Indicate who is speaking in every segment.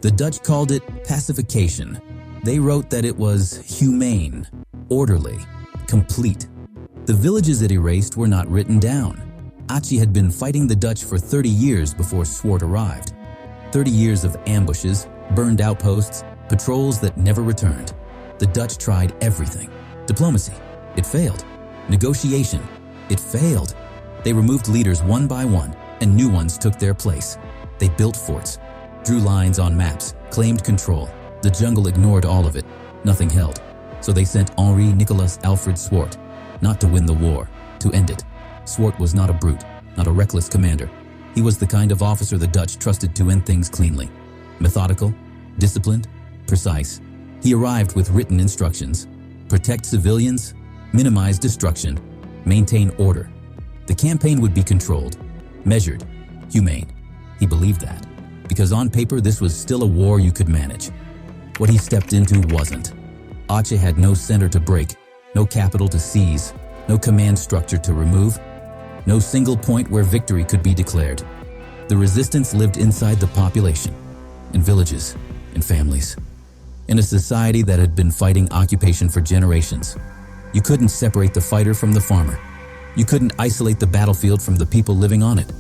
Speaker 1: The Dutch called it pacification. They wrote that it was humane, orderly, complete. The villages it erased were not written down. Aceh had been fighting the Dutch for 30 years before Swart arrived. 30 years of ambushes, burned outposts, patrols that never returned. The Dutch tried everything. Diplomacy, it failed. Negotiation, it failed. They removed leaders one by one, and new ones took their place. They built forts, drew lines on maps, claimed control. The jungle ignored all of it. Nothing held. So they sent Henri, Nicolas, Alfred, Swart, not to win the war, to end it. Swart was not a brute, not a reckless commander. He was the kind of officer the Dutch trusted to end things cleanly. Methodical, disciplined, precise. He arrived with written instructions. Protect civilians, minimize destruction, maintain order. The campaign would be controlled, measured, humane. He believed that, because on paper this was still a war you could manage. What he stepped into wasn't. Aceh had no center to break, no capital to seize, no command structure to remove, no single point where victory could be declared. The resistance lived inside the population, in villages, in families, in a society that had been fighting occupation for generations. You couldn't separate the fighter from the farmer. You couldn't isolate the battlefield from the people living on it.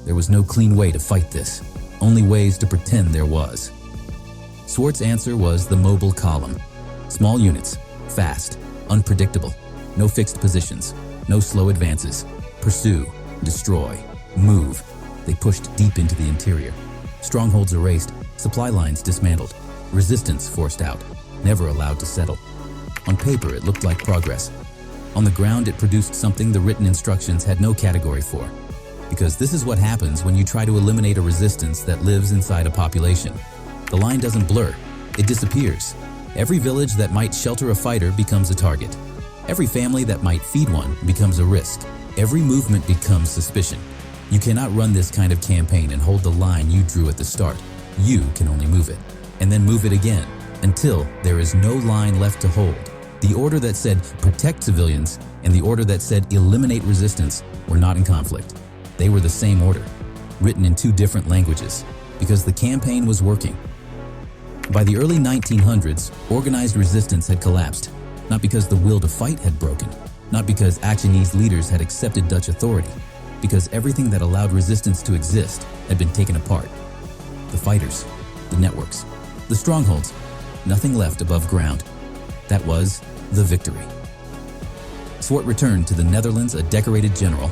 Speaker 1: There was no clean way to fight this, only ways to pretend there was. Swart's answer was the mobile column. Small units, fast, unpredictable, no fixed positions, no slow advances. Pursue, destroy, move. They pushed deep into the interior. Strongholds erased, supply lines dismantled, resistance forced out, never allowed to settle. On paper, it looked like progress. On the ground, it produced something the written instructions had no category for. Because this is what happens when you try to eliminate a resistance that lives inside a population. The line doesn't blur, it disappears. Every village that might shelter a fighter becomes a target. Every family that might feed one becomes a risk. Every movement becomes suspicion. You cannot run this kind of campaign and hold the line you drew at the start. You can only move it, and then move it again, until there is no line left to hold. The order that said protect civilians and the order that said eliminate resistance were not in conflict. They were the same order, written in two different languages, because the campaign was working. By the early 1900s, organized resistance had collapsed, not because the will to fight had broken, not because Acehese leaders had accepted Dutch authority, because everything that allowed resistance to exist had been taken apart. The fighters, the networks, the strongholds, nothing left above ground. That was the victory. Swart returned to the Netherlands a decorated general.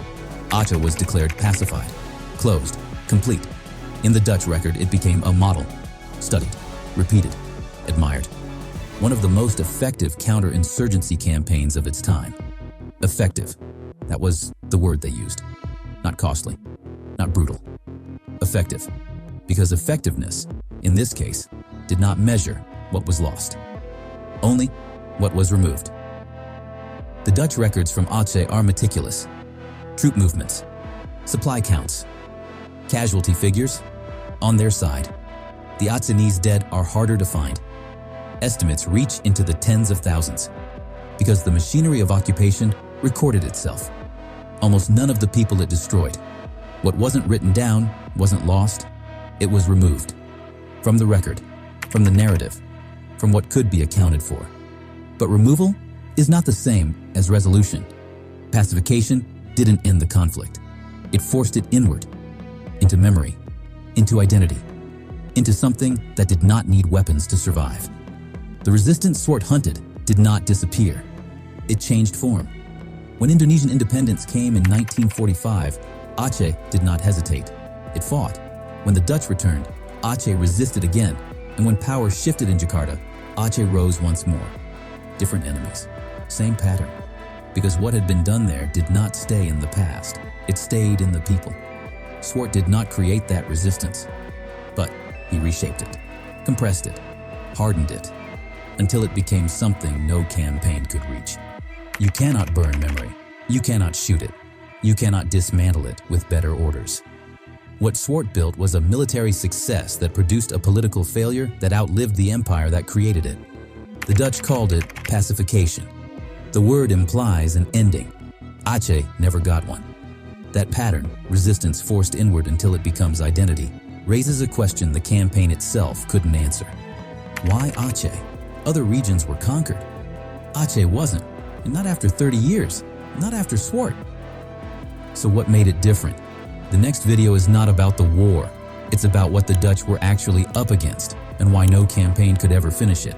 Speaker 1: Aceh was declared pacified, closed, complete. In the Dutch record, it became a model, studied, repeated, admired. One of the most effective counterinsurgency campaigns of its time. Effective. That was the word they used. Not costly, not brutal. Effective. Because effectiveness, in this case, did not measure what was lost. Only what was removed. The Dutch records from Aceh are meticulous. Troop movements, supply counts, casualty figures, on their side. The Acehese dead are harder to find. Estimates reach into the tens of thousands, because the machinery of occupation recorded itself. Almost none of the people it destroyed. What wasn't written down wasn't lost, it was removed. From the record, from the narrative, from what could be accounted for. But removal is not the same as resolution. Pacification didn't end the conflict. It forced it inward, into memory, into identity, into something that did not need weapons to survive. The resistance Swart hunted did not disappear. It changed form. When Indonesian independence came in 1945, Aceh did not hesitate. It fought. When the Dutch returned, Aceh resisted again. And when power shifted in Jakarta, Aceh rose once more. Different enemies, same pattern. Because what had been done there did not stay in the past. It stayed in the people. Swart did not create that resistance, but he reshaped it, compressed it, hardened it, until it became something no campaign could reach. You cannot burn memory. You cannot shoot it. You cannot dismantle it with better orders. What Swart built was a military success that produced a political failure that outlived the empire that created it. The Dutch called it pacification. The word implies an ending. Aceh never got one. That pattern, resistance forced inward until it becomes identity, raises a question the campaign itself couldn't answer. Why Aceh? Other regions were conquered. Aceh wasn't, and not after 30 years, not after Swart. So what made it different? The next video is not about the war. It's about what the Dutch were actually up against and why no campaign could ever finish it.